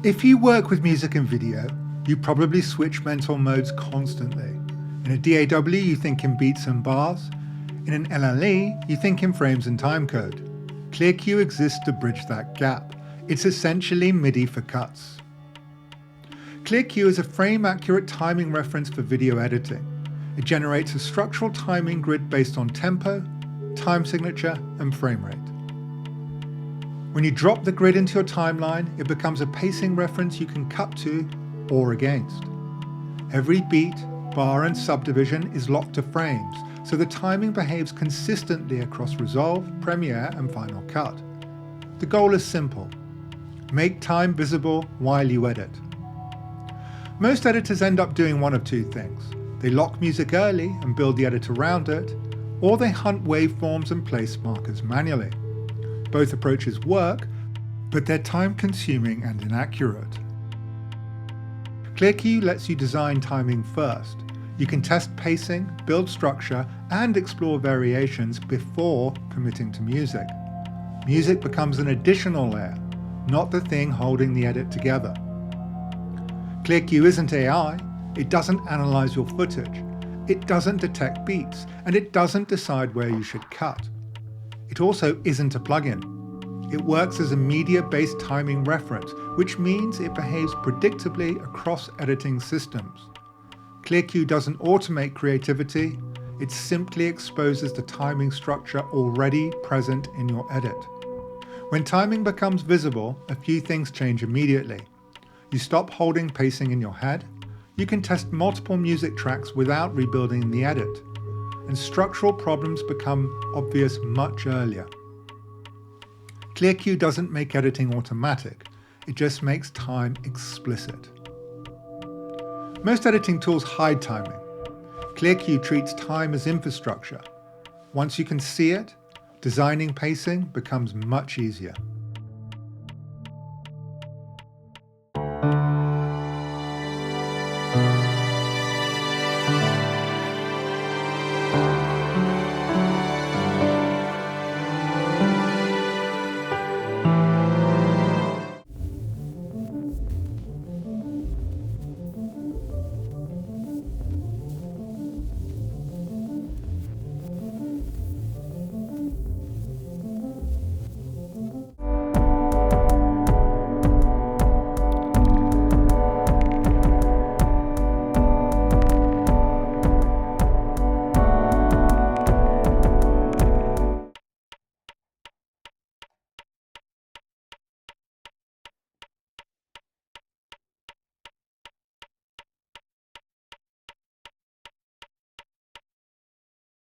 If you work with music and video, you probably switch mental modes constantly. In a DAW, you think in beats and bars. In an LLE, you think in frames and timecode. ClearCue exists to bridge that gap. It's essentially MIDI for cuts. ClearCue is a frame-accurate timing reference for video editing. It generates a structural timing grid based on tempo, time signature, and frame rate. When you drop the grid into your timeline, it becomes a pacing reference you can cut to or against. Every beat, bar, and subdivision is locked to frames, so the timing behaves consistently across Resolve, Premiere, and Final Cut. The goal is simple: make time visible while you edit. Most editors end up doing one of two things. They lock music early and build the edit around it, or they hunt waveforms and place markers manually. Both approaches work, but they're time-consuming and inaccurate. ClearCue lets you design timing first. You can test pacing, build structure, and explore variations before committing to music. Music becomes an additional layer, not the thing holding the edit together. ClearCue isn't AI. It doesn't analyze your footage. It doesn't detect beats, and it doesn't decide where you should cut. It also isn't a plugin. It works as a media-based timing reference, which means it behaves predictably across editing systems. ClearCue doesn't automate creativity, it simply exposes the timing structure already present in your edit. When timing becomes visible, a few things change immediately. You stop holding pacing in your head, you can test multiple music tracks without rebuilding the edit, and structural problems become obvious much earlier. ClearCue doesn't make editing automatic, it just makes time explicit. Most editing tools hide timing. ClearCue treats time as infrastructure. Once you can see it, designing pacing becomes much easier.